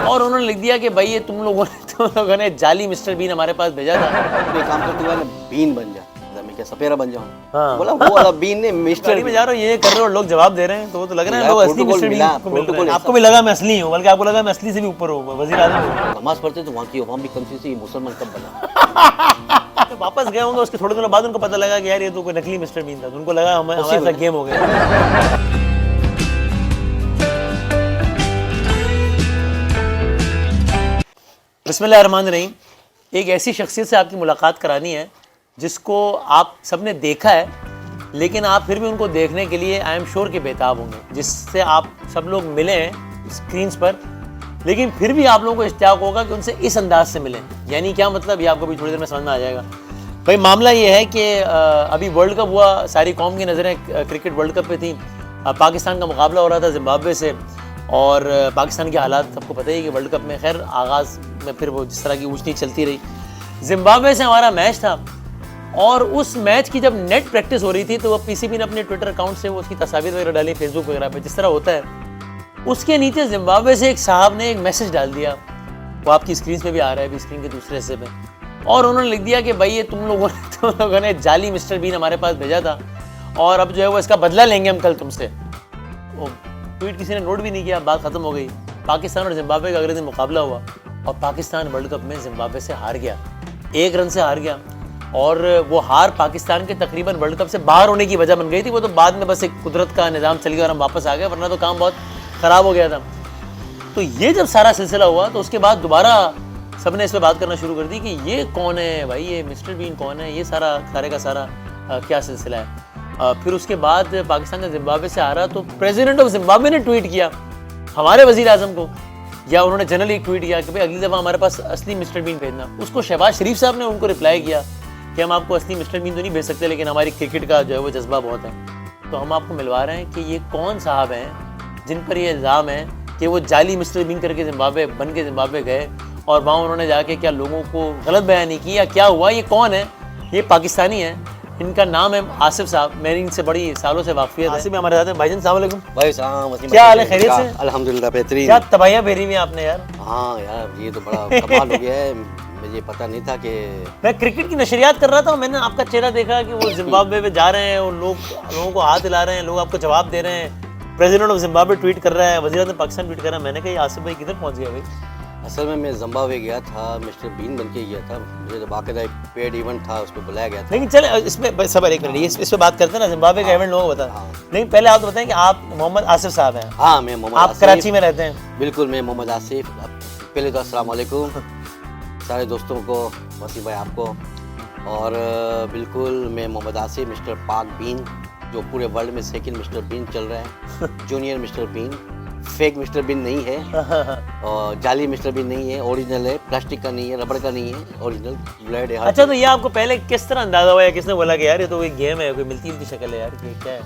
और उन्होंने लिख दिया कि भाई ये तुम लोगों ने जाली मिस्टर बीन हमारे पास भेजा था। तो एक काम कर, तू है ना बीन बन जा। मैं क्या सपेरा बन जाऊँ? हाँ। बोला वो वाला बीन ने मिस्टर गाड़ी में जा रहा हूँ ये कर रहे हो और लोग जवाब दे रहे हैं, तो वो तो लग रहा है यार, लोग असली प्रोटोकॉल मिस्टर बीन मिला, को मिल रहे प्रोटोकॉल हैं। ऐसा। आपको भी लगा मैं असली हूँ, बल्कि आपको लगा मैं असली से भी ऊपर हूँ, वजीर आजम हूँ। नमाज पढ़ते तो वहाँ भी कंफ्यूज थी, मुसलमान कब बना। तो वापस गए होंगे, उसके थोड़े दिनों बाद उनको पता लगा कि यार ये तो कोई नकली मिस्टर बीन था, तो उनको लगा हमारे साथ गेम हो गया। बिस्मिल्लाहिर्रहमानिर्रहीम। एक ऐसी शख्सियत से आपकी मुलाकात करानी है जिसको आप सबने देखा है, लेकिन आप फिर भी उनको देखने के लिए आई एम श्योर के बेताब होंगे, जिससे आप सब लोग मिले हैं स्क्रीन्स पर, लेकिन फिर भी आप लोगों को इश्तियाक होगा कि उनसे इस अंदाज से मिलें। यानी क्या मतलब, ये आपको भी थोड़ी देर में समझ में आ जाएगा। भाई मामला ये है कि अभी वर्ल्ड कप हुआ, सारी कौम की नज़रें क्रिकेट वर्ल्ड कप पे थी। पाकिस्तान का मुकाबला हो रहा था जिम्बाब्वे से, और पाकिस्तान के हालात सबको पता ही है कि वर्ल्ड कप में खैर आगाज़ में फिर वो जिस तरह की ऊँच नीच चलती रही। जिम्बाब्वे से हमारा मैच था, और उस मैच की जब नेट प्रैक्टिस हो रही थी तो वो पीसीबी ने अपने ट्विटर अकाउंट से वो उसकी तस्वीर वगैरह डाली, फेसबुक वगैरह पे जिस तरह होता है। उसके नीचे जिम्बाब्वे से एक साहब ने एक मैसेज डाल दिया, वो आपकी स्क्रीन पे भी आ रहा है, अभी स्क्रीन के दूसरे हिस्से पे, और उन्होंने लिख दिया कि भाई ये तुम लोगों ने जाली मिस्टर बीन हमारे पास भेजा था, और अब जो है वो इसका बदला लेंगे हम कल तुमसे। वो ट्वीट किसी ने नोट भी नहीं किया, बात खत्म हो गई। पाकिस्तान और जिम्बाब्वे का अगले दिन मुकाबला हुआ, और पाकिस्तान वर्ल्ड कप में जिम्बाब्वे से हार गया, 1 रन से हार गया, और वो हार पाकिस्तान के तकरीबन वर्ल्ड कप से बाहर होने की वजह बन गई थी। वो तो बाद में बस एक कुदरत का निज़ाम चल गया और हम वापस आ गए, वरना तो काम बहुत ख़राब हो गया था। तो ये जब सारा सिलसिला हुआ तो उसके बाद दोबारा सबने इस पर बात करना शुरू कर दी कि ये कौन है भाई, ये मिस्टर बीन कौन है, ये सारे का सारा क्या सिलसिला है। फिर उसके बाद पाकिस्तान का जिम्बाब्वे से हारा तो प्रेसिडेंट ऑफ जिम्बाब्वे ने ट्वीट किया हमारे वज़ीर आज़म को, या उन्होंने जनरली एक ट्वीट किया कि भाई अगली दफ़ा हमारे पास असली मिस्टर बीन भेजना। उसको शहबाज शरीफ साहब ने उनको रिप्लाई किया कि हम आपको असली मिस्टर बीन तो नहीं भेज सकते, लेकिन हमारी क्रिकेट का जो है वो जज्बा बहुत है, तो हम आपको मिलवा रहे हैं कि ये कौन साहब हैं जिन पर ये इल्ज़ाम है कि वो जाली मिस्टर बीन करके जिम्बाब्वे बन के जिम्बाब्वे गए, और वहाँ उन्होंने जाके क्या लोगों को गलत बयानी की या क्या हुआ। ये कौन है? ये पाकिस्तानी है, इनका नाम है आसिफ साहब। मेरी इनसे बड़ी सालों से वाकफियत है। आसिफ हमारे साथ हैं। भाईजान अस्सलाम वालेकुम। भाई साहब क्या हाल है, खैरियत से? अल्हम्दुलिल्लाह बेहतरीन। क्या तबाहियां फेरी हुई आपने यार। हाँ यार, ये तो बड़ा कमाल हो गया है, मुझे पता नहीं था कि मैं क्रिकेट की नशरियात कर रहा था, मैंने आपका चेहरा देखा कि वो जिम्बाब्वे में जा रहे हैं और लोगों को हाथ हिला रहे हैं, लोग आपको जवाब दे रहे हैं, प्रेसिडेंट ऑफ जिम्बाब्वे ट्वीट कर रहा है, वज़ीर आज़म पाकिस्तान ट्वीट कर रहा है। मैंने कहा आसिफ भाई किधर पहुंच गया भाई? असल में मैं जिम्बाब्वे गया था, मिस्टर बीन बन के गया था, मुझे तो बाकायदा एक पेड इवेंट था, उस पर बुलाया गया था। लेकिन चल इसमें सबर एक मिनट, इस पे बात करते हैं ना, जिम्बाब्वे का इवेंट लोगों को बता। लेकिन पहले आप तो बताएं कि आप मोहम्मद आसिफ साहब हैं। हाँ, मैं मोहम्मद आप आसिफ। कराची में रहते हैं? बिल्कुल, मैं मोहम्मद आसिफ। पहले तो अस्सलाम वालेकुम सारे दोस्तों को, वसीम भाई आपको, और बिल्कुल मैं मोहम्मद आसिफ मिस्टर पाक बीन, जो पूरे वर्ल्ड में सेकंड मिस्टर बीन चल रहा है, junior mister Bean, fake mister Bean नहीं है और जाली मिस्टर बीन नहीं है, ओरिजिनल है, प्लास्टिक का नहीं है, रबड़ का नहीं है, ओरिजिनल ब्लड है। अच्छा, तो ये आपको पहले किस तरह अंदाजा हुआ, या किसने बोला कि यार ये तो कोई गेम है, कोई मिलती जुलती शक्ल है यार, ये क्या है?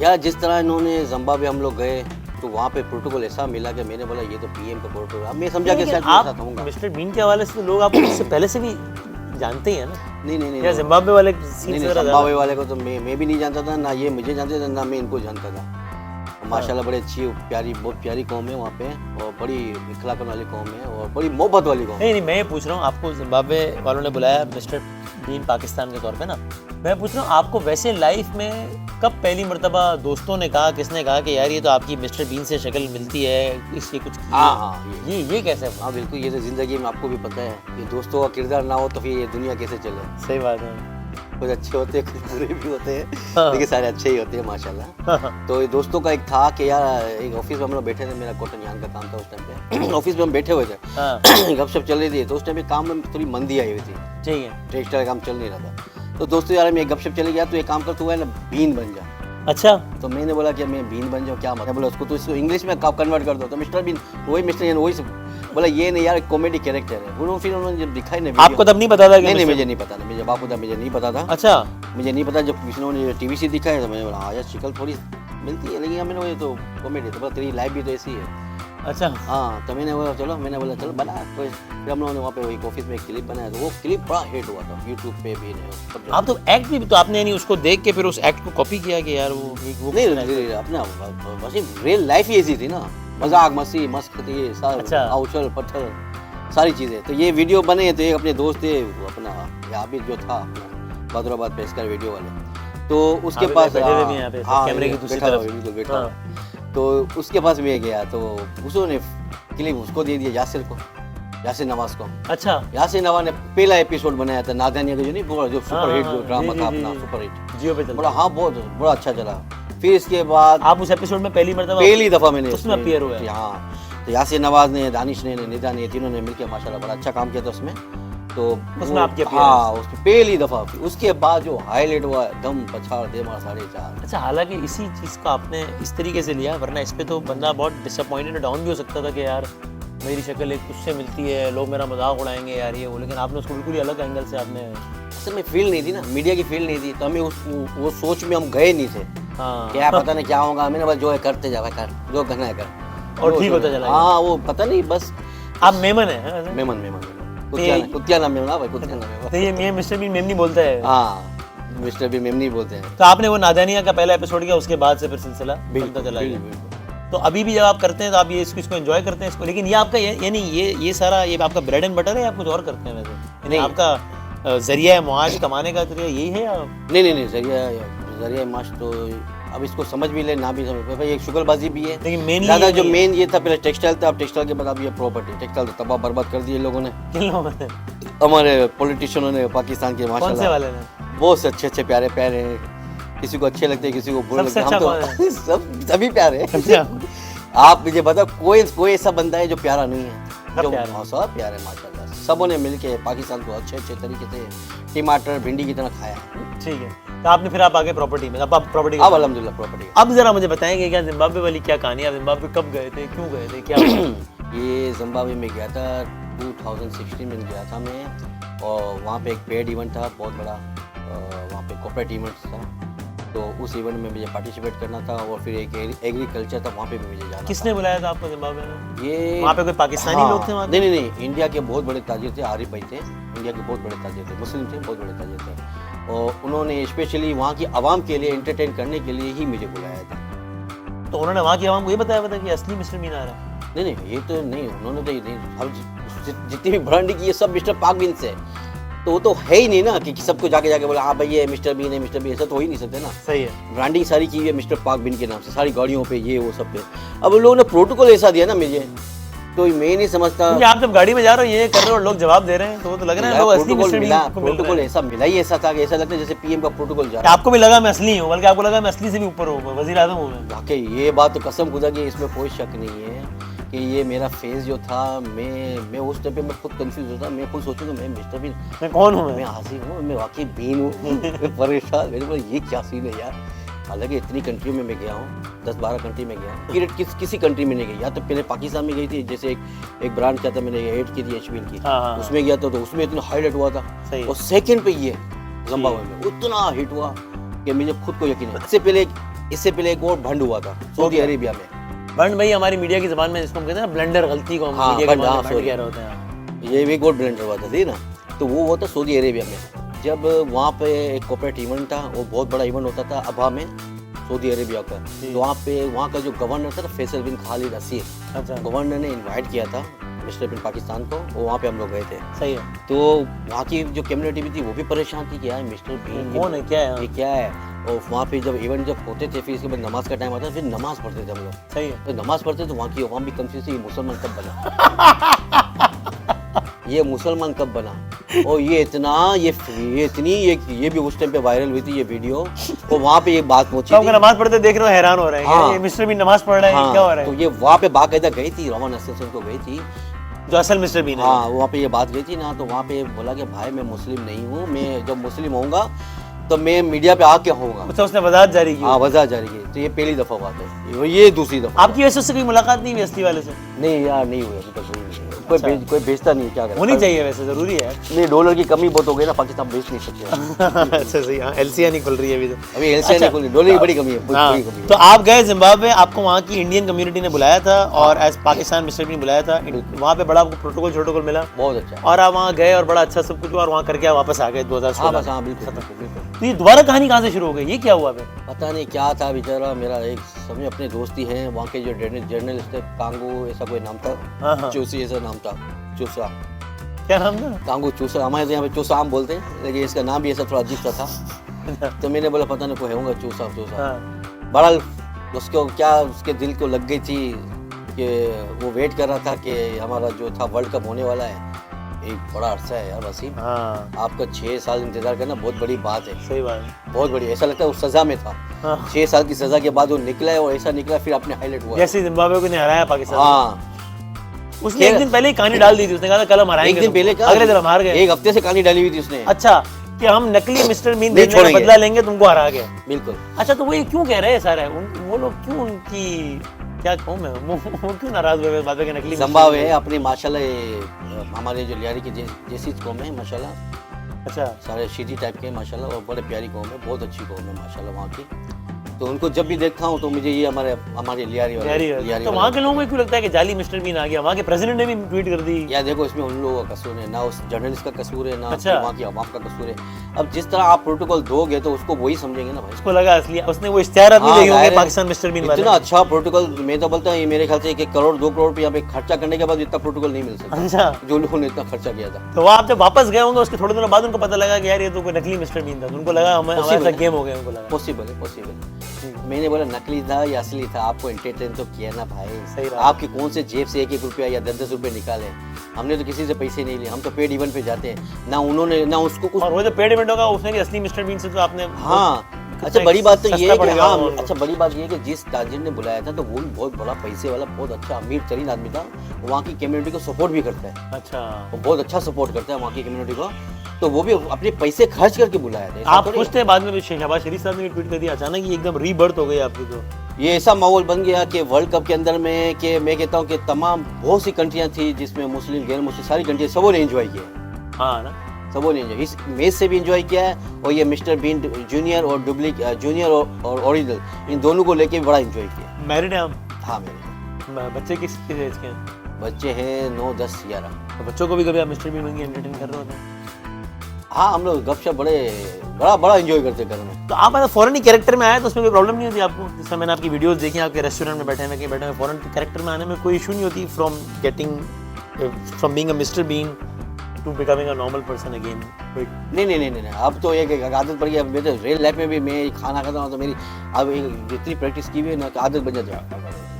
यार जिस तरह इन्होंने जिम्बाब्वे हम लोग गए तो वहाँ पे प्रोटोकॉल ऐसा मिला कि मैंने बोला ये तो पीएम का प्रोटोकॉल। अब मैं समझा कि शायद आप मैं ऐसा कहूँगा। मिस्टर बीन के हवाले से लोग आपको इससे पहले से भी जानते ही है ना? नहीं, या जिम्बाब्वे वाले नहीं, जिम्बाब्वे वाले को तो मैं भी नहीं जानता था, ना ये मुझे जानते थे, ना मैं इनको जानता था। माशाल्लाह बड़ी अच्छी प्यारी, बहुत प्यारी कौम है वहाँ पे, और बड़ी इखलाक वाली कौम है और बड़ी मोहब्बत वाली कौम। नहीं, मैं ये पूछ रहा हूँ, आपको जिम्बाब्वे वालों ने बुलाया मिस्टर बीन पाकिस्तान के तौर पे ना, मैं पूछ रहा हूँ आपको वैसे लाइफ में कब पहली मर्तबा दोस्तों ने कहा, किसने कहा कि यार ये तो आपकी मिस्टर बीन से शक्ल मिलती है, इसके कुछ? हाँ, ये कैसे? हाँ बिल्कुल, ये तो ज़िंदगी में आपको भी पता है, ये दोस्तों का किरदार ना हो तो फिर ये दुनिया कैसे चले। सही बात है। कुछ अच्छे होते हैं, कुछ बुरे भी होते हैं, लेकिन सारे अच्छे ही होते हैं माशाल्लाह। तो ये दोस्तों का एक था कि यार एक ऑफिस में हम लोग बैठे थे, मेरा कॉटन यान का काम था उस टाइम पे, ऑफिस में हम बैठे हुए थे, गपशप चल रही थी, तो उस टाइम पे काम में थोड़ी मंदी आई हुई थी, ठीक है, टेक्सटाइल का काम चल नहीं रहा था। तो दोस्तों यार मैं गपशप चले गया, तो एक काम कर, तू है ना बीन बन जा। अच्छा, तो मैंने बोला कि मैं बीन बन जाऊँ, क्या मतलब? बोला उसको तो इसको इंग्लिश में कन्वर्ट कर दो, तो मिस्टर बीन वही मिस्टर यान वही सब। बोला ये नहीं यार, कॉमेडी कैरेक्टर है। फिर उन्होंने जब दिखाई ना, आपको तब नहीं पता था? नहीं, मुझे नहीं पता था, मुझे बापूदा मुझे नहीं पता था। अच्छा, मुझे नहीं पता, जब किसी ने टीवी से दिखाया तो मैंने बोला हाँ यार शक्ल थोड़ी मिलती है, लेकिन मैंने वो तो कॉमेडी, तो बोला तेरी लाइफ भी तो ऐसी है। अच्छा हाँ, तो मैंने बोला चलो बना। तो फिर हम लोगों ने वहाँ पे वही ऑफिस में एक क्लिप बनाया, तो वो क्लिप बड़ा हिट हुआ था यूट्यूब पे भी सब जगह। आप तो एक्ट भी तो आपने यानी उसको देख के फिर उस एक्ट को कॉपी किया कि यार वो नहीं अपना बस रियल लाइफ ही ऐसी थी ना, मजाक मस्ती मस्ती ये सारा अच्छा। उछल पत्थर सारी चीज़ें। तो ये वीडियो बने थे, अपने दोस्त थे वो अपना आबिद जो था अपना बदराबाद पेशकर वीडियो वाले, तो उसके आबिद पास भाई बैठे हुए भी हैं यहाँ पे, हाँ, कैमरे की दूसरी बैठा हुआ, तरफ। बिल्कुल बैठा हाँ। हुआ। तो उसके पास मैं गया, तो उसने क्लिप उसको दे दिया, यासिर नवाज को। अच्छा यासिर नवाज ने पहला एपिसोड बनाया था नादानिया का, जो नहीं पूरा जो सुपर हिट हाँ, जो ड्रामा जी, था जी, अपना जी। सुपर हिट जियो पे चलता बड़ा, हाँ बहुत बड़ा अच्छा चला। फिर इसके बाद आप उस एपिसोड में पहली मर्तबा पहली दफा मैंने उसमें अपीयर हुआ है। हाँ, तो यासिर नवाज ने, दानिश ने, निदा ने, तीनों ने मिलकर माशाल्लाह बड़ा अच्छा काम किया था उसमें। तो उसमें वो- आपकी appearance? हाँ, उसमें पहली दफा। उसके बाद जो हाईलाइट हुआ दम पछाड़ दे मार 4.5। अच्छा हालांकि इसी चीज़ को आपने इस तरीके से लिया, वरना इस पे तो बंदा बहुत डिसअपॉइंटेड डाउन भी हो सकता था कि यार मेरी शक्ल एक उससे मिलती है, लोग मेरा मजाक उड़ाएंगे यार ये वो, लेकिन आपने उसको बिल्कुल ही अलग एंगल से आपने असल में फील नहीं थी ना, मीडिया की फील नहीं थी, तो हमें वो सोच में हम गए नहीं थे। हाँ क्या पता नहीं क्या होगा, मैंने बस जो है करते जा भाई, कर जो करना है कर। और वो ठीक जो होता है, चला हाँ वो पता नहीं बस आप मेमन है हाँ? मेमन ये- कुतिया नाम मेमन, भाई कुतिया नाम मेमन। तो ये मिस्टर बीन मेमनी बोलता है। हाँ, मिस्टर भी मेमनी बोलते हैं। तो आपने वो नादानिया का पहला एपिसोड किया, उसके बाद से फिर सिलसिला बनता चला गया। बिल्कुल। तो अभी भी जब आप करते हैं तो आप ये इसको एंजॉय करते हैं इसको, लेकिन ये आपका यानी ये सारा ये आपका ब्रेड एंड बटर है या आप कुछ और करते हैं वैसे? यानी नहीं। आपका जरिया है मुआश कमाने का जरिया यही है या नहीं जरिया माश तो अब इसको समझ भी ले ना भी समझ, भाई एक शुगरबाजी भी है, लेकिन मेन ज़्यादा जो मेन ये था पहले टेक्सटाइल था, अब टेक्सटाइल के बाद अब ये प्रॉपर्टी, टेक्सटाइल तो तबाह बर्बाद कर दिए लोगों ने, किन लोगों ने? हमारे पॉलिटिशियनों ने, पाकिस्तान के कौन से माशाल्लाह वाले ने? बहुत से अच्छे प्यारे प्यारे हैं, किसी को अच्छे लगते हैं किसी को बुरे सबसे लगते हैं, हम अच्छा तो सब सभी प्यारे हैं। अच्छा आप मुझे बताओ कोई ऐसा बंदा है जो प्यारा नहीं है? सब जो प्यारे हैं। हाँ, सब प्यारे माशाल्लाह, सबों ने मिलके पाकिस्तान को अच्छे तरीके से टमाटर भिंडी की तरह खाया। ठीक है, तो आपने फिर आप आगे प्रॉपर्टी में, अब आप प्रॉपर्टी अब अल्हम्दुलिल्लाह प्रॉपर्टी अब जरा मुझे बताएंगे क्या जिम्बाब्वे वाली क्या कहानी है? आप जिम्बाब्वे कब गए थे, क्यों गए थे, क्या ये जिम्बाब्वे में गया था 2016 में गया था मैं, और वहाँ पे एक पेड इवेंट था बहुत बड़ा, वहाँ पे कॉर्पोरेट इवेंट था, तो उस इवेंट में मुझे पार्टिसिपेट करना था, और फिर एक एग्रीकल्चर था वहाँ पे भी मुझे जाना किसने बुलाया था आपको जिम्बाब्वे में? था। ये वहाँ पे कोई पाकिस्तानी हाँ, लोग थे वहाँ के? नहीं, इंडिया के बहुत बड़े ताजिर थे, आरिफ भाई थे, इंडिया के बहुत बड़े ताजिर थे, मुस्लिम थे, बहुत बड़े ताजिर थे, और उन्होंने स्पेशली वहाँ की आवाम के लिए एंटरटेन करने के लिए ही मुझे बुलाया था। तो उन्होंने वहाँ की आवाम को ये बताया कि असली मिस्टर बीन आ रहा है? नहीं ये तो नहीं, उन्होंने तो ये नहीं, अब जितनी भी ब्रांडिंग की ये सब मिस्टर पाक बीन से, तो वो तो है ही नहीं ना कि सबको जाके बोला हाँ भाई ये मिस्टर बीन है, मिस्टर बीन, ऐसा तो हो ही नहीं सकते ना। सही है। ब्रांडिंग सारी की हुई है मिस्टर पाक बिन के नाम से, सारी गाड़ियों पे ये वो सब पे। अब उन लोगों ने प्रोटोकॉल ऐसा दिया ना मुझे, तो मैं नहीं समझता। क्योंकि आप जब गाड़ी में जा रहे हो ये कर रहे हो और लोग जवाब दे रहे हैं, तो वो तो लग रहा है लोग असली प्रोटोकॉल मिस्टर मिला, बीन को मिल रहे प्रोटोकॉल हैं। ऐसा मिला ही ऐसा था कि ऐसा लगता है जैसे पीएम का प्रोटोकॉल जा रहा है। आपको भी लगा मैं असली हूँ, बल्कि आपको लगा मैं असली से भी ऊपर हूँ, वजीर आजम हूँ मैं। वाकई ये बात तो कसम खुदा की, इसमें कोई शक नहीं है कि ये मेरा फेस जो था, मैं उस टाइम पे मैं खुद कंफ्यूज होता, मैं खुद सोचूंगा मैं मिस्टर बीन, मैं कौन हूँ? मैं मैं हाजिर हूँ, मैं वाकई बीन हूँ, मैं परेशान, मेरे को ये क्या सीन है यार। हालांकि इतनी कंट्री में मैं गया हूँ, 10-12 कंट्री में गया हूँ, किसी कंट्री में नहीं गई, या तो पहले पाकिस्तान में गई थी, जैसे एक ब्रांड क्या था मैंने ऐड की थी एचबीएल की, हाँ। उसमें गया था, तो उसमें इतना हाईलाइट हुआ था, सही। और सेकंड पे ये जिम्बाब्वे में उतना हिट हुआ कि मुझे खुद को यकीन है। इससे पहले एक और भंड हुआ था सऊदी अरेबिया में। बंड भाई हमारी मीडिया की जबान में जिसको हम कहते हैं ना ब्लंडर, गलती को हम हाँ, मीडिया की बंड, जबान हाँ, में बंड कह रहे होते हैं। ये एक और ब्लेंडर हुआ था, थी ना, तो वो हुआ था सऊदी अरेबिया में। जब वहाँ पे एक कॉर्पोरेट इवेंट था, वो बहुत बड़ा इवेंट होता था अबहा में, सऊदी अरेबिया का, तो वहाँ का जो गवर्नर था फैसल बिन खालिद असीर, अच्छा गवर्नर ने इनवाइट किया था मिस्टर बिन पाकिस्तान को, वो वहाँ पे हम लोग गए थे। सही है। तो वहाँ की जो कम्युनिटी भी थी वो भी परेशान थी कि यार मिस्टर बीन कौन है, क्या है? ये क्या है। और वहाँ पे जब इवेंट जब होते थे, फिर इसके बाद नमाज का टाइम आता था, फिर नमाज पढ़ते थे हम लोग, सही है। तो नमाज पढ़ते तो वहाँ की अवाम भी कंफ्यूज थी, ये मुसलमान कब बना ये मुसलमान कब बना। और ये भी उस टाइम पे वायरल हुई थी ये वीडियो, और वहाँ पे ये बात पहुंची तो थी। नमाज पढ़ते देख रहे हो हैरान हो रहे हैं हाँ। ये मिस्टर बीन नमाज पढ़ रहे हैं, हाँ, क्या हो रहा तो है? ये वहाँ पे बाकायदा गई थी, रोमन असिस्टेंट को गई थी, जो असल मिस्टर बीन है। हाँ वहाँ पे ये बात गई थी ना, तो वहाँ पे बोला कि भाई मैं मुस्लिम नहीं हूँ, मैं जब मुस्लिम होऊंगा तो मैं मीडिया पे आके होऊंगा। अच्छा उसने वजाहत जारी की। हाँ वजह जारी की, तो ये पहली दफा बात है, ये दूसरी दफा। आपकी वैसे उससे कोई मुलाकात नहीं हुई असली वाले से? नहीं यार नहीं हुई, अभी तक हुई नहीं। कोई बेचता नहीं है, क्या करें। होनी चाहिए वैसे, जरूरी है। नहीं, डॉलर की कमी बहुत हो गई ना, पाकिस्तान बेच नहीं सकते। अच्छा सही, हाँ एलसीआर नहीं खुल रही है अभी तो। अभी एलसीआई नहीं खुल रही, डॉलर की बड़ी कमी है, हाँ, बड़ी कमी है। तो आप गए जिम्बाब्वे, आपको वहाँ की इंडियन कम्युनिटी ने बुलाया था और एज पाकिस्तान मिस्टर बीन बुलाया था, वहाँ पे बड़ा आपको प्रोटोकॉल मिला बहुत अच्छा। और आप वहाँ गए और बड़ा अच्छा सब कुछ हुआ और वहाँ करके आप वापस आ गए 2016। हाँ बस, हाँ बिल्कुल बिल्कुल। तो ये दोबारा कहानी कहाँ से शुरू हो गई, ये क्या हुआ फिर? पता नहीं क्या था बेचारा, मेरा एक समझे अपने दोस्ती हैं वहाँ के जो जर्नलिस्ट थे, कांगू ऐसा कोई नाम था, हाँ हाँ, चूसी ऐसा नाम था, चूसा, क्या नाम था? कांगू चूसा, हमारे यहाँ पे चूसा आम बोलते हैं, लेकिन इसका नाम भी ऐसा थोड़ा अजीब सा था। तो मैंने बोला पता नहीं कोई होगा चूसा। हाँ, बहरहाल उसको क्या, उसके दिल को लग गई थी कि वो वेट कर रहा था कि हमारा जो था वर्ल्ड कप होने वाला है। एक बड़ा अरसा है यार वसीम, हाँ आपका 6 साल इंतजार करना बहुत बड़ी बात है, सही बात है। बहुत बड़ी। ऐसा लगता है वो सजा में था, हाँ, 6 साल की सजा के बाद वो निकला है और ऐसा निकला फिर अपने हाईलाइट हुआ। जैसे जिम्बाब्वे को ने हराया पाकिस्तान, हाँ, उसने एक दिन पहले ही कहानी डाल दी थी, उसने कहा था कल हम हराएंगे, एक दिन पहले तुमको। अगले दिन हम हार गए। एक हफ्ते से कहानी डाली हुई थी उसने। अच्छा, कि हम नकली मिस्टर बीन नहीं देने का छोड़ेंगे। बदला लेंगे, तुमको हरा गए। बिल्कुल। अच्छा, तो वो ये क्यों कह रहे हैं सारा, वो लोग क्यों, उनकी क्या कहूँ मैं, वो क्यों नाराज हुए बात के नकली संभव है अपनी माशाल्लाह, ये हमारे जो लियारी की जैसी कौम है माशाल्लाह, अच्छा, सारे शीजी टाइप के माशाल्लाह, और बड़े प्यारी कौम है, बहुत अच्छी कौम है माशाल्लाह वहाँ की। तो उनको जब भी देखता हूँ तो मुझे ये हमारे लियारी वाले, तो वहाँ के लोगों को क्यों लगता है कि जाली मिस्टर बीन आ गया? वहाँ के प्रेसिडेंट ने भी ट्वीट कर दी। या देखो इसमें उन लोगों का कसूर है ना, उस जर्नलिस्ट का कसूर है ना, अच्छा। वहाँ की आवाम का कसूर है। अब जिस तरह आप प्रोटोकॉल दोगे तो उसको वही समझेंगे ना भाई। उसको लगा असली, उसने वो इश्तिहार नहीं हाँ, देखे होंगे जाहिर है। पाकिस्तान मिस्टर बीन वाले। इतना अच्छा प्रोटोकॉल, मैं तो बोलता हूँ ये मेरे ख्याल से 1 करोड़ 2 करोड़ पे यहाँ पे खर्चा करने के बाद इतना प्रोटोकॉल नहीं मिल सकता अच्छा, जो लोगों ने इतना खर्चा किया था। तो वो आप जब वापस गए होंगे उसके थोड़े दिनों बाद उनको पता लगा कि यार ये तो कोई नकली मिस्टर बीन था, तो उनको लगा हमारे Possible साथ है। गेम हो गया, उनको लगा। पॉसिबल है, पॉसिबल। मैंने बोला नकली था या असली था, आपको एंटरटेन तो किया ना भाई। सही बात। आपकी कौन से जेब से 1-1 रुपया या 10-10 रुपये निकाले? हमने तो किसी से पैसे नहीं लिए, हम तो पेड इवेंट पे जाते हैं ना, उन्होंने ना उसको और वो जो पेड इवेंट होगा उसने भी असली मिस्टर बीन से तो आपने हाँ। कितना अच्छा बड़ी बात तो ये सस्ता है कि पड़ेगा हाँ, उनको। अच्छा बड़ी बात ये है कि जिस ताजिर ने बुलाया था तो वो भी बहुत बड़ा पैसे वाला, बहुत अच्छा अमीर तरीन आदमी था, वहाँ की कम्युनिटी को सपोर्ट भी करता है, अच्छा, वो बहुत अच्छा सपोर्ट करता है वहाँ की कम्युनिटी को, तो वो भी अपने पैसे खर्च करके बुलाया था। ऐसा आप थोड़ी खुश थे? बाद में शहबाज शरीफ साहब ने भी ट्वीट कर दिया, अचानक ही एकदम रीबर्थ हो गई आपकी। तो है। ये ऐसा माहौल बन गया कि वर्ल्ड कप के अंदर में कि मैं कहता हूँ कि तमाम बहुत सी कंट्रियाँ थी जिसमें मुस्लिम गैर मुस्लिम सारी कंट्रियाँ सबों ने एंजॉय किया, हाँ ना, सबों ने एंजॉय, इस मैच से भी एंजॉय किया है, और ये मिस्टर बीन जूनियर और जूनियर और ओरिजिनल, इन दोनों को लेके भी बड़ा एंजॉय किया। मैरिड है हम? हाँ मेरे बच्चे किस एज के हैं? बच्चे हैं 9, 10, 11। तो बच्चों को भी कभी आप मिस्टर बीन बन के एंटरटेन कर रहे होते हैं? हाँ हम लोग गपशप बड़ा एंजॉय करते घर में। तो आप फॉरेन कैरेक्टर में आए तो उसमें कोई प्रॉब्लम नहीं होती आपको? जैसे मैंने आपकी वीडियोस देखी, आपके रेस्टोरेंट में बैठे हुए कहीं बैठे हुए, फॉरेन कैरेक्टर में आने में कोई इशू नहीं होती from being a mister Bean to becoming a normal person again? नहीं, अब तो एक आदत पड़ गई। अब मेरे रियल लाइफ में भी मैं खाना खाता हूँ तो मेरी अब जितनी प्रैक्टिस की हुई है ना तो आदत बन जाती है।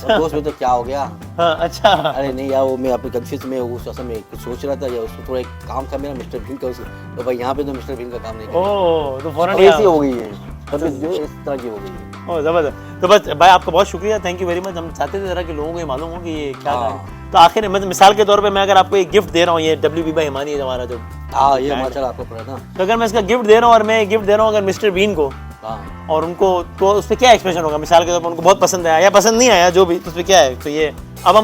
दोस्त में तो क्या हो गया? हाँ, अच्छा, अरे नहीं यार, वो मैं अपने कंफ्यूज में उस असल में कुछ सोच रहा था, या उसको थोड़ा एक काम था मेरा मिस्टर बीन का, तो भाई यहाँ पे तो मिस्टर बीन का काम नहीं ओह, तो फॉरेन ऐसी हो गई है, तबीयत जो है इस तरह की हो गई है। ओह जबरदस्त। तो बस भाई आपका बहुत शुक्रिया, थैंक यू वेरी मच। हम चाहते थे जरा कि लोगों को ये मालूम हो कि ये क्या हाँ। है। तो आखिर में मिसाल के तौर पे मैं अगर आपको एक गिफ्ट दे रहा हूँ, ये WB भाई हिमानी है हमारा जो, हाँ ये माशाल्लाह आपको पता था। तो अगर मैं इसका गिफ्ट दे रहा हूँ और मैं गिफ्ट दे रहा हूँ अगर मिस्टर बीन को, हाँ और उनको, तो उस पर क्या एक्सप्रेशन होगा? मिसाल के तौर पर उनको बहुत पसंद आया या पसंद नहीं आया, जो भी, तो उस पर क्या है? तो ये अब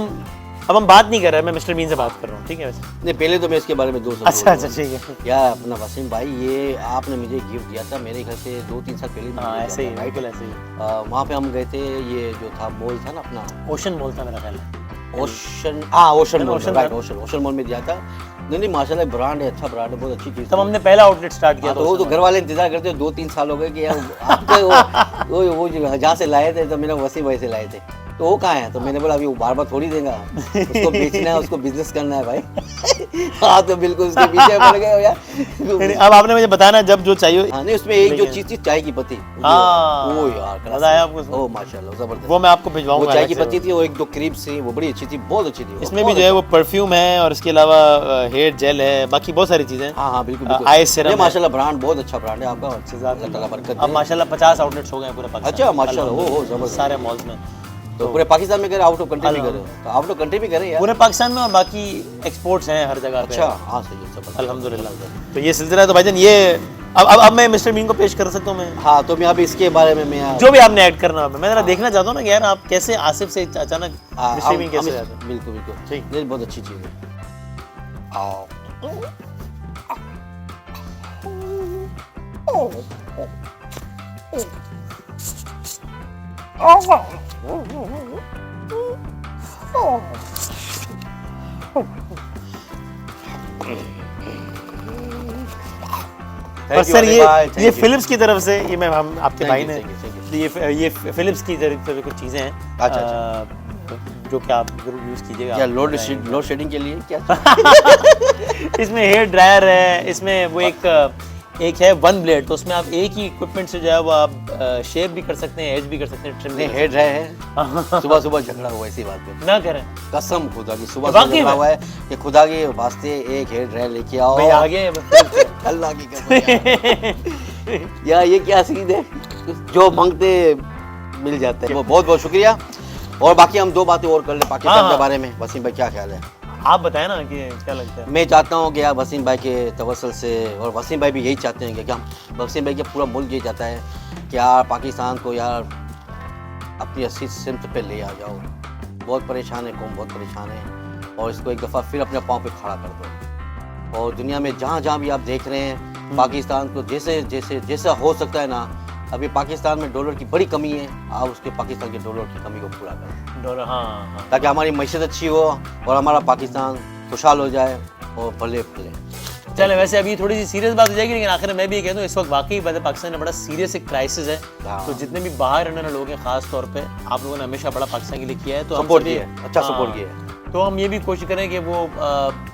हम बात नहीं कर रहे, मैं मिस्टर बीन से बात कर रहा हूँ, ठीक है? वैसे नहीं, पहले तो मैं इसके बारे में 2 शब्द अच्छा बोलूंगा। ठीक है। यार अपना वसीम भाई, ये आपने मुझे गिफ्ट दिया था मेरे घर से 2-3 साल पहले मुझे हाँ दिया ऐसे ही, था, बिल्कुल ऐसे ही। वहाँ पे हम गए थे, ये जो था मॉल था ना अपना, ओशन मॉल था मेरा ख्याल है। ओशन, हाँ ओशन मॉल, ओशन राइट, था। ओशन मॉल में दिया था। नहीं माशाल्लाह ब्रांड है, अच्छा ब्रांड है, बहुत अच्छी चीज़। तब हमने पहला आउटलेट स्टार्ट किया हाँ, था। तो वो तो घर वाले इंतजार करते हैं, 2-3 साल हो गए कि यार आपके वो जो जहाँ से लाए थे, तो मेरा वसीम भाई से लाए थे, तो वो कहाँ है? तो मैंने बोला अभी वो बार थोड़ी देगा, उसको बेचना है, उसको बिजनेस करना है भाई। हाँ तो बिल्कुल उसके पीछे पड़ गए हो यार। अब आपने मुझे बताना जब जो चाहिए। हाँ नहीं, उसमें एक जो चीज़ थी चाय की पत्ती, हाँ, वो यार मजा आया आपको? ओ माशाल्लाह जबरदस्त। वो मैं आपको वो भिजवाऊंगा। चाय की पत्ती थी, वो 1-2 क्रीम्स थी, वो बड़ी अच्छी थी, बहुत अच्छी थी। इसमें भी जो है वो परफ्यूम है और इसके अलावा हेयर जेल है, बाकी बहुत सारी चीजें। हाँ हाँ बिल्कुल आई सीरम है। माशाल्लाह ब्रांड बहुत अच्छा ब्रांड है आपका, अल्लाह ताला बरकत अब दे। माशाल्लाह 50 आउटलेट्स हो गए हैं पूरे पाकिस्तान। अच्छा माशाल्लाह, ओ जबरदस्त। सारे मॉल्स में। तो पूरे पाकिस्तान में करे, आउट ऑफ कंट्री भी करे? तो आउट ऑफ कंट्री भी करे यार। पूरे पाकिस्तान में और बाकी एक्सपोर्ट्स हैं हर जगह पे। अच्छा हाँ सही है, सब अल्हम्दुलिल्लाह। तो ये सिलसिला है। तो भाईजान ये अब मैं मिस्टर बीन को पेश कर सकता हूँ मैं, हाँ तो मैं अभी इसके बारे में मैं जो भी आपने ऐड करना है। मैं जरा देखना चाहता हूँ ना कि यार आप कैसे आसिफ से अचानक मिस्टर बीन कैसे हो जाते हैं। बिल्कुल बिल्कुल ठीक। ये बहुत अच्छी चीज़ है। आओ और सर ये फिलिप्स की तरफ से ये मैं हम आपके भाई ने thank you। ये फिलिप्स की तरफ से कुछ चीज़ें हैं अच्छा, जो कि आप जरूर यूज़ कीजिएगा। क्या आप लोड बताएंगे। लोड शेडिंग के लिए क्या इसमें हेयर ड्रायर है, इसमें वो एक है वन ब्लेड, तो उसमें आप एक ही इक्विपमेंट से जो है वो आप शेव भी कर सकते हैं, एज भी कर सकते हैं, ट्रिम भी नहीं कर हेड रहे हैं सुबह सुबह झगड़ा हुआ इसी बात पे सकते हैं। ना करें कसम खुदा की सुबह वाकई झगड़ा में? हुआ है कि खुदा के वास्ते एक हेड ड्रायर लेके आओ भाई आगे अल्लाह की कसम यार ये क्या सीन है जो मांगते मिल जाते हैं। वो बहुत बहुत शुक्रिया। और बाकी हम दो बातें और कर ले पाकिस्तान हाँ। के बारे में। वसीम भाई क्या ख्याल है? आप बताएं ना कि क्या लगता है। मैं चाहता हूँ कि यार वसीम भाई के तवसल से, और वसीम भाई भी यही चाहते हैं कि हम वसीम भाई के पूरा मुल्क यही चाहता है कि यार पाकिस्तान को यार अपनी असली सिमत पे ले आ जाओ। बहुत परेशान है कौम, बहुत परेशान है, और इसको एक दफ़ा फिर अपने पाँव पे खड़ा कर दो। और दुनिया में जहाँ जहाँ भी आप देख रहे हैं पाकिस्तान को जैसे जैसे जैसा हो सकता है ना, अभी पाकिस्तान में डॉलर की बड़ी कमी है, आप उसके पाकिस्तान के डॉलर की कमी को पूरा करें डॉलर, हाँ ताकि हमारी मैशत अच्छी हो और हमारा पाकिस्तान खुशहाल हो जाए और भले फले। चले। वैसे अभी थोड़ी सी सीरियस बात हो जाएगी, लेकिन आखिर में मैं भी ये कहता हूँ इस वक्त वाकई पाकिस्तान में बड़ा सीरियस एक क्राइसिस है। हाँ। तो जितने भी बाहर रहने वाले लोग हैं, खास तौर पे आप लोगों ने हमेशा बड़ा पाकिस्तान के लिए किया है, तो हम सपोर्ट सभी- किया है, अच्छा सपोर्ट हाँ, किया है। तो हम ये भी कोशिश करें कि वो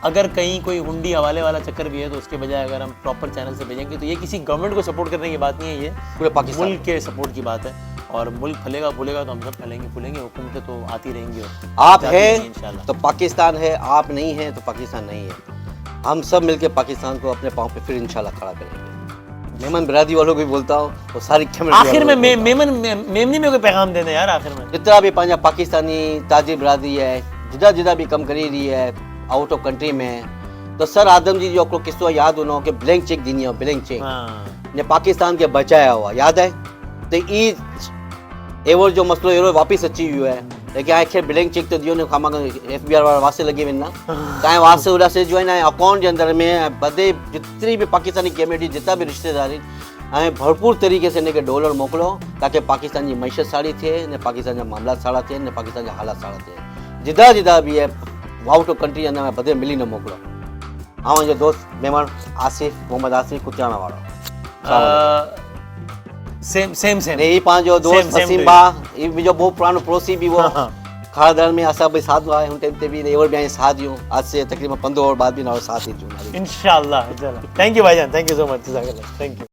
अगर कहीं कोई हुंडी हवाले वाला चक्कर भी है तो उसके बजाय अगर हम प्रॉपर चैनल से भेजेंगे, तो ये किसी गवर्नमेंट को सपोर्ट करने की बात नहीं है, ये पूरे पाकिस्तान मुल्क के सपोर्ट की बात है। और मुल्क फलेगा फूलेगा तो हम सब फैलेंगे फूलेंगे, हुकूमतें तो आती रहेंगी और आप जाती हैं रहेंगी इंशाल्लाह। तो पाकिस्तान है, आप नहीं हैं तो पाकिस्तान नहीं है। हम सब मिलके पाकिस्तान को अपने पाँव पे फिर इंशाल्लाह खड़ा करेंगे। मेमन बिरादरी वालों को भी बोलता हूँ तो सारी आखिर में मेमनी में कोई पैगाम देने यार आखिर में। जितना भी पंजाब पाकिस्तानी ताजी बिरादरी है, जिदा जिदा भी कम करी रही है आउट ऑफ कंट्री में, तो सर आदम जी जो आपको किस्सा याद होना कि ब्लैंक चेक दी है, ब्लैंक चेक हाँ। ने पाकिस्तान के बचाया हुआ याद है। तो ई एवर जो मसलो एरो वापस अची हुआ है, लेकिन आखिर ब्लैंक चेक तो दियो ने खामा FBI वाला वास्ते लगे वना काए वास्ते उड़ा से जो है ना अकाउंट के अंदर में बदे जितनी भी पाकिस्तानी कम्युनिटी जितना भी रिश्तेदारी ऐं भरपूर तरीके से इनके डॉलर मोकिलो ताकि पाकिस्तान की मैशत साड़ी थे ने पाकिस्तान जा मामला साड़ा थे ने पाकिस्तान जा हालात साड़ा थे। जिदा जिदा भी है आउट ऑफ कंट्री अंदर बदे मिली न मोकिलो। हाँ जो दोस्त मेहमान आसिफ मोहम्मद आसिफ कुतियाना वाला सेम सेम सेम यही पंहिंजो दोस्त same वसीम to बा ये मुंहिंजो बहुत पुरानो पड़ोसी भी वो हाँ। खारदार में असां भी साथ आए हुन टाइम ते भी और भी आए साथ यूं आज से तकरीबन 15 और बाद भी ना साथ ही जूं इंशाल्लाह। चलो, थैंक यू भाईजान, थैंक यू सो मच, जज़ाकल्लाह, थैंक यू।